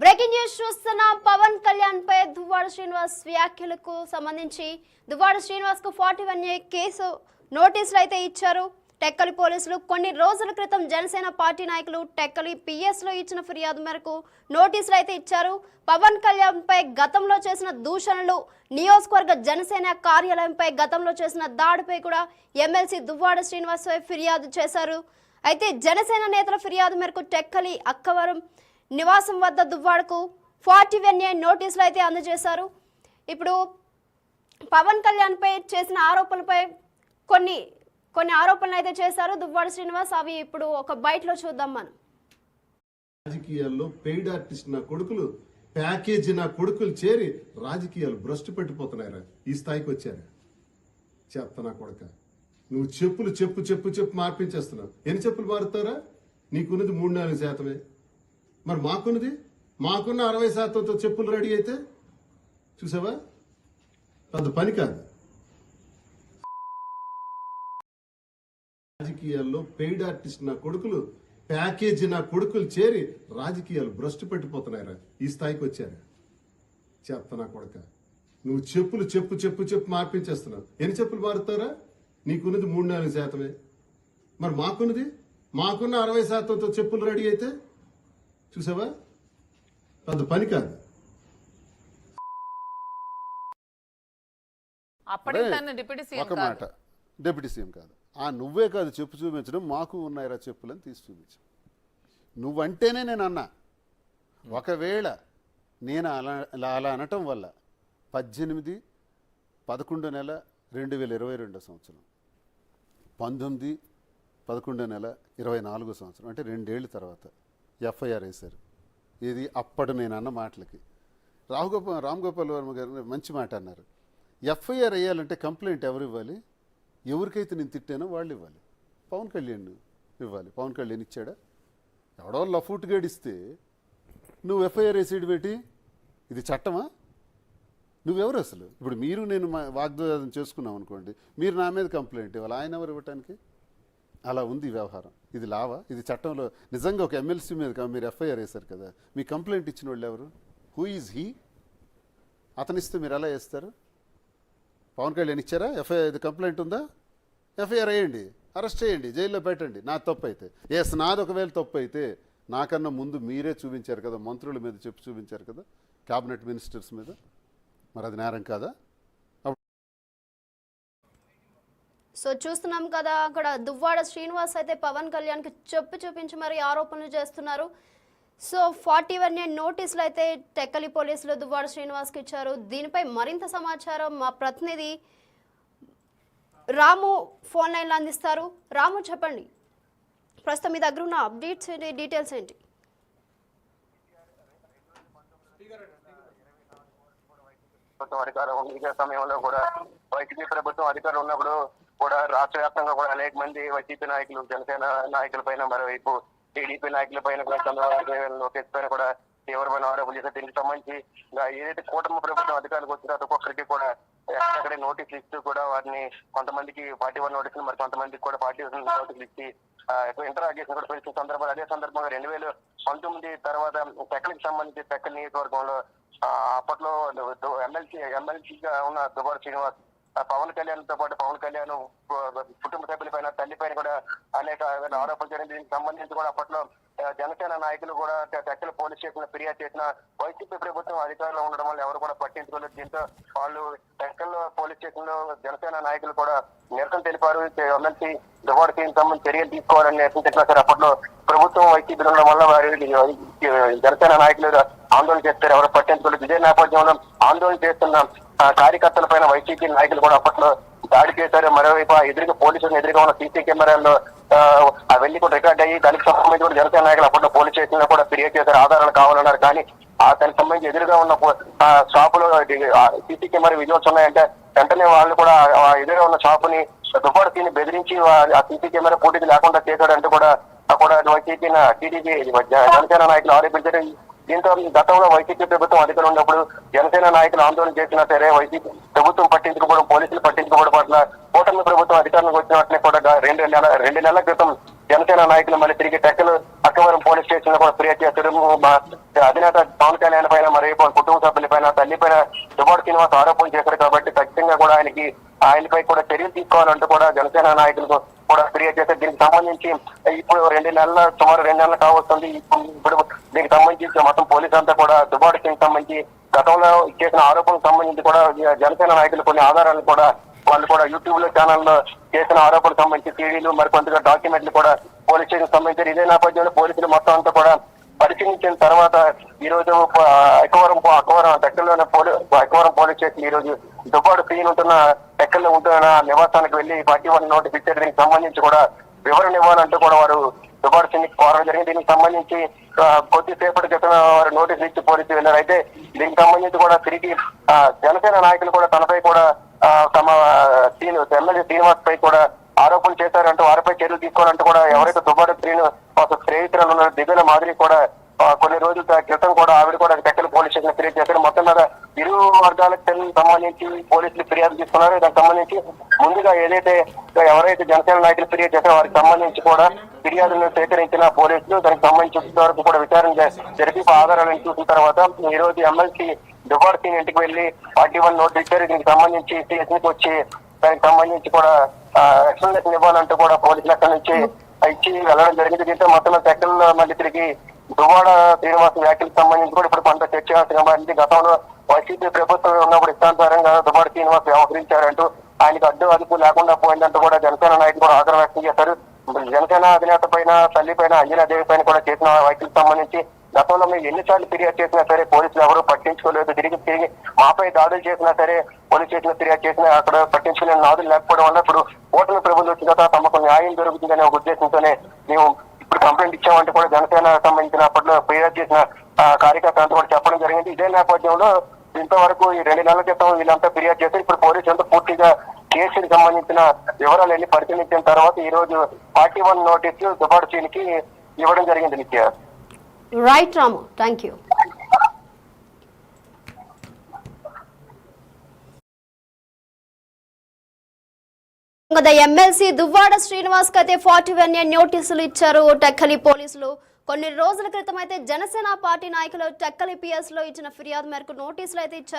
Breaking news చూస్తున్నాం. పవన్ కళ్యాణ్ పై దువ్వాడ శ్రీనివాస్ వ్యాఖ్యలకు సంబంధించి దువ్వాడ శ్రీనివాస్ కు 41A కేసు నోటీసులు అయితే ఇచ్చారు టెక్కలి పోలీసులు. కొన్ని రోజుల క్రితం జనసేన పార్టీ నాయకులు టెక్కలి PS లో ఇచ్చిన ఫిర్యాదు మేరకు నోటీసులు అయితే ఇచ్చారు. పవన్ కళ్యాణ్ పై గతంలో చేసిన దూషణలు, నియోజకవర్గ జనసేన కార్యాలయంపై గతంలో చేసిన దాడిపై కూడా ఎమ్మెల్సీ దువ్వాడ శ్రీనివాస్ ఫిర్యాదు చేశారు. అయితే జనసేన నేతల ఫిర్యాదు మేరకు టెక్కలి అక్కవరం నివాసం వద్ద దువ్వాడకు 41A నోటీసులు అయితే అందజేశారు. ఇప్పుడు పవన్ కళ్యాణ్ పై చేసిన ఆరోపణలపై కొన్ని ఆరోపణలు అయితే చేశారు దువ్వాడ శ్రీనివాస్. అవి ఇప్పుడు ఒక బయటలో చూద్దాం మనం. రాజకీయాల్లో పెయిడ్ ఆర్టిస్ట్ నా కొడుకులు, ప్యాకేజీ నా కొడుకులు చేరి రాజకీయాలు భ్రష్టు పెట్టిపోతున్నారా? ఈ స్థాయికి వచ్చారా? చెప్తా నా కొడుక, నువ్వు చెప్పులు చెప్పు మార్పించేస్తున్నావు. ఎన్ని చెప్పులు మారుతారా? నీకున్నది 3-4%. మరి మాకున్న 60%తో చెప్పులు రెడీ అయితే చూసావా? పెద్ద పని కాదు. రాజకీయాల్లో పెయిడ్ ఆర్టిస్ట్ నా కొడుకులు, ప్యాకేజీ నా కొడుకులు చేరి రాజకీయాలు భ్రష్టు పెట్టిపోతున్నారా? ఈ స్థాయికి వచ్చారా? చెప్తా నా కొడుక, నువ్వు చెప్పులు చెప్పు మార్పించేస్తున్నావు. ఎన్ని చెప్పులు మారుతారా? నీకున్నది 3-4%. మరి మాకున్న 60%తో చెప్పులు రెడీ అయితే చూసావా? పెద్ద పని కాదు. ఒక మాట, డిప్యూటీ సీఎం కాదు, నువ్వే కాదు చెప్పు చూపించడం, మాకు ఉన్నాయిరా చెప్పులని తీసి చూపించు. నువ్వంటేనే నేను అన్నా. ఒకవేళ నేను అలా అనటం వల్ల 18/11/2022 సంవత్సరం, 19/11/24 అంటే 2 ఏళ్ళ తర్వాత FIR వేశారు. ఇది అప్పటి నేను అన్న మాటలకి రామ్ గోపాల్ వర్మ గారు మంచి మాట అన్నారు. FIR వేయాలంటే కంప్లైంట్ ఎవరు ఇవ్వాలి? ఎవరికైతే నేను తిట్టానో వాళ్ళు ఇవ్వాలి. పవన్ కళ్యాణ్ ఇవ్వాలి. పవన్ కళ్యాణ్ ఇచ్చాడా? ఎవడో లఫూట్ గడిస్తే నువ్వు FIR వేసేది పెట్టి ఇది చట్టమా? నువ్వెవరు అసలు? ఇప్పుడు మీరు నేను వాగ్దానం చేసుకున్నాం అనుకోండి, మీరు నా మీద కంప్లైంట్ ఇవ్వాలి. ఆయన ఎవరు ఇవ్వటానికి? అలా ఉంది వ్యవహారం. ఇది లావా? ఇది చట్టంలో నిజంగా ఒక ఎమ్మెల్సీ మీద మీరు FIR వేశారు కదా, మీ కంప్లైంట్ ఇచ్చిన వాళ్ళు ఎవరు? Who is he? అతనిస్తే మీరు ఎలా వేస్తారు? పవన్ కళ్యాణ్ ఇచ్చారా? ఇది కంప్లైంట్ ఉందా? FIR వేయండి, అరెస్ట్ చేయండి, జైల్లో పెట్టండి. నా తప్పు అయితే నాది ఒకవేళ తప్పు అయితే నాకన్నా ముందు మీరే చూపించారు కదా, మంత్రుల మీద చూపించారు కదా, క్యాబినెట్ మినిస్టర్స్ మీద. మరి అది నేరం కాదా? సో చూస్తున్నాం కదా, అక్కడ దువ్వాడ శ్రీనివాస్ అయితే పవన్ కళ్యాణ్కి చూపించి మరి ఆరోపణలు చేస్తున్నారు. సో 41A నోటీసులు అయితే టెక్కలి పోలీసులు దువ్వాడ శ్రీనివాస్కి ఇచ్చారు. దీనిపై మరింత సమాచారం మా ప్రతినిధి రాము ఫోన్ లైన్లో అందిస్తారు. రాము, చెప్పండి, ప్రస్తుతం మీ దగ్గర ఉన్న అప్డేట్స్ ఏంటి, డీటెయిల్స్ ఏంటి? అధికారం సమయంలో కూడా వైసీపీ ప్రభుత్వం అధికారం ఉన్నప్పుడు కూడా రాష్ట్ర వ్యాప్తంగా కూడా అనేక మంది వైసీపీ నాయకులు, జనసేన నాయకుల పైన, మరోవైపు టీడీపీ నాయకుల పైన కూడా, చంద్రబాబు లోకేష్ పైన కూడా తీవ్రమైన ఆరోపణలు చేశారు. దీనికి సంబంధించి ఏదైతే కూటమి ప్రభుత్వం అధికారులకు వచ్చినా ఒక్కొక్కరికి కూడా ఎక్కడెక్కడ నోటీసులు ఇస్తూ కూడా వారిని కొంతమందికి 41 నోటీసులు, మరి కొంతమందికి కూడా 40 నోటీసులు ఇచ్చి ఇంటరాగేషన్ కూడా పిలిచిన సందర్భాలు. అదే సందర్భంగా 2019 తర్వాత టెక్కలికి సంబంధించి టెక్కలి నియోజకవర్గంలో అప్పట్లో ఎమ్మెల్సీగా ఉన్న దువ్వాడ శ్రీనివాస్ పవన్ కళ్యాణ్ తో పాటు పవన్ కళ్యాణ్ కుటుంబ సభ్యుల పైన, తల్లి పైన కూడా అనేక ఆరోపణలు జరిగింది. దీనికి సంబంధించి కూడా అప్పట్లో జనసేన నాయకులు కూడా టెక్కలి పోలీస్ స్టేషన్ ఫిర్యాదు చేసిన వైసీపీ ప్రభుత్వం అధికారంలో ఉండడం వల్ల ఎవరు కూడా పట్టించుకోలేదు. దీంతో వాళ్ళు టెక్కల్ పోలీస్ స్టేషన్ లో జనసేన నాయకులు కూడా నిరసన తెలిపారు. ఎమ్మెల్సీ దువ్వాడకి సంబంధించి చర్యలు తీసుకోవాలని నిరసన తెలిపినా సరే అప్పట్లో ప్రభుత్వం వైసీపీ ఉండడం వల్ల వారి జనసేన నాయకులు ఆందోళన చేస్తారు, ఎవరు పట్టించుకోలేదు. ఇదే నేపథ్యంలో ఆందోళన చేస్తున్న కార్యకర్తల పైన వైసీపీ నాయకులు కూడా అప్పట్లో దాడి చేశారు. మరోవైపు ఎదురుగా పోలీసులు ఎదురుగా ఉన్న సీసీ కెమెరాల్లో అవన్నీ కూడా రికార్డ్ అయ్యి దానికి సంబంధించి కూడా జనసేన నాయకులు అప్పట్లో పోలీస్ స్టేషన్ లో కూడా ఫిర్యాదు చేశారు, ఆధారాలు కావాలన్నారు. కానీ దానికి సంబంధించి ఎదురుగా ఉన్న షాపులో సీసీ కెమెరా విజువల్స్ ఉన్నాయంటే వెంటనే వాళ్ళు కూడా ఎదురుగా ఉన్న షాపుని దువ్వాడని బెదిరించి ఆ సీసీ కెమెరా పూర్తిగా లేకుండా చేశాడంటూ కూడా వైసీపీ టీడీపీ జనసేన నాయకులు ఆరోపించారు. దీంతో గతంలో వైసీపీ ప్రభుత్వం అధికారం ఉన్నప్పుడు జనసేన నాయకులు ఆందోళన చేసినా సరే వైసీపీ ప్రభుత్వం పట్టించుకోవడం, పోలీసులు పట్టించుకోవడం పట్ల కూటమి ప్రభుత్వం అధికారంలోకి వచ్చిన వెంటనే కూడా 2 నెలల క్రితం జనసేన నాయకులు మళ్ళీ తిరిగి టెక్కలు అక్కవరం పోలీస్ స్టేషన్ లో కూడా ఫిర్యాదు చేశారు. మా అధినేత పవన్ కళ్యాణ్ పైన మరి కుటుంబ సభ్యుల పైన తల్లి పైన దువ్వాడ శ్రీనివాస్ ఆరోపణ చేశారు కాబట్టి ఖచ్చితంగా కూడా ఆయనపై కూడా చర్యలు తీసుకోవాలంటూ కూడా జనసేన నాయకులకు కూడా ఫిర్యాదు చేశారు. దీనికి సంబంధించి ఇప్పుడు సుమారు 2 నెలలు కావస్తుంది. ఇప్పుడు దీనికి సంబంధించి మొత్తం పోలీసు అంతా కూడా దువ్వాడ శ్రీకి సంబంధించి గతంలో చేసిన ఆరోపణలకు సంబంధించి కూడా జనసేన నాయకులు కొన్ని ఆధారాలు కూడా వాళ్ళు కూడా యూట్యూబ్ లో ఛానల్లో చేసిన ఆరోపణలకు సంబంధించి సీడీలు మరికొంతగా డాక్యుమెంట్లు కూడా పోలీస్ స్టేషన్ సంబంధించి ఇదే నేపథ్యంలో పోలీసులు మొత్తం అంతా కూడా పరిశీలించిన తర్వాత ఈ రోజు అక్కవరం టెక్కల్లోని అక్కవరం పోలీస్ స్టేషన్ ఈ రోజు దువ్వాడ శ్రీని ఉంటున్న టెక్కల్లో ఉంటున్న నివాసానికి వెళ్లి 41 నోటీస్ ఇచ్చారు. దీనికి సంబంధించి కూడా వివరణ ఇవ్వాలంటూ కూడా వారు దువ్వాడ శ్రీని కోరడం జరిగింది. దీనికి సంబంధించి కొద్దిసేపటి క్రితం వారు నోటీసులు ఇచ్చి పోలీసులు వెళ్ళారు. అయితే దీనికి సంబంధించి కూడా తిరిగి జనసేన నాయకులు కూడా తనపై కూడా తమ ఎమ్మెల్యే శ్రీనివాస్ పై కూడా ఆరోపణలు చేశారంటూ వారిపై చర్యలు తీసుకోవాలంటూ కూడా ఎవరైతే దువ్వాడ శ్రీను స్నేహితులు ఉన్న దివ్యల మాదిరి కూడా కొన్ని రోజుల క్రితం కూడా ఆవిడ కూడా టెక్కల్ పోలీస్ స్టేషన్ ఫిర్యాదు చేశారు. మొత్తం మీద ఇరు వర్గాలకు సంబంధించి పోలీసులు ఫిర్యాదు తీసుకున్నారు. దానికి సంబంధించి ముందుగా ఎవరైతే జనసేన నాయకులు ఫిర్యాదు చేశారో వారికి సంబంధించి కూడా ఫిర్యాదులను సేకరించిన పోలీసులు దానికి సంబంధించి వరకు కూడా విచారణ జరిపి ఆధారాలను చూసిన తర్వాత ఈ రోజు ఎమ్మెల్సీ దువ్వాడ శ్రీని ఇంటికి వెళ్లి 41 నోటీస్ ఇచ్చారు. దీనికి సంబంధించి స్టేషన్కి వచ్చి దానికి సంబంధించి కూడా ఎక్స్ప్లెనేషన్ ఇవ్వాలంటూ కూడా పోలీసులు అక్కడి నుంచి ఇచ్చి వెళ్ళడం జరిగింది. దీంతో మొత్తం టెక్కల్లో మళ్ళీ తిరిగి దువ్వాడ శ్రీనివాస్ వ్యాఖ్యలకు సంబంధించి కూడా ఇప్పుడు కొంత చర్చ మారింది. గతంలో వైసీపీ ప్రభుత్వం ఉన్నప్పుడు ఇష్టానుసారంగా దువ్వాడ శ్రీనివాస్ వ్యవహరించారంటూ ఆయనకు అదుపు లేకుండా పోయిందంటూ కూడా జనసేన నాయకులు కూడా ఆగ్రహం వ్యక్తం చేశారు. జనసేన అధినేత పైన తల్లి పైన అంజనాదేవి పైన కూడా చేసిన వ్యాఖ్యలకు సంబంధించి గతంలో మేము ఎన్నిసార్లు ఫిర్యాదు చేసినా సరే పోలీసులు ఎవరు పట్టించుకోలేదు. తిరిగి మాపై దాడులు చేసినా సరే పోలీస్ స్టేషన్ ఫిర్యాదు చేసినా అక్కడ పట్టించుకునే నాదులు లేకపోవడం వల్ల ఇప్పుడు ఓటమి ప్రభుత్వం వచ్చిన తర్వాత తమకు న్యాయం జరుగుతుందనే ఒక ఉద్దేశంతోనే మేము ఇప్పుడు కంప్లైంట్ ఇచ్చామంటే కూడా జనసేన సంబంధించిన అప్పట్లో ఫిర్యాదు చేసిన కార్యకర్త అంతా కూడా చెప్పడం జరిగింది. ఇదే నేపథ్యంలో ఇంతవరకు ఈ 2 నెలల క్రితం వీళ్ళంతా ఫిర్యాదు చేశారు. ఇప్పుడు పోలీసు అంతా పూర్తిగా కేసుకి సంబంధించిన వివరాలన్నీ పరిశీలించిన తర్వాత ఈ రోజు 41 నోటీసులు దువ్వాడ శ్రీనికి ఇవ్వడం జరిగింది. నిత్య right Ramu, thank you. MLC Duvvada Srinivas కి అయితే 41 నోటీసులు ఇచ్చారు టెక్కలి పోలీసులు. కొన్ని రోజుల క్రితం అయితే జనసేన పార్టీ నాయకులు టెక్కలి పిఎస్ లో ఇచ్చిన ఫిర్యాదు మేరకు నోటీసులు అయితే ఇచ్చారు.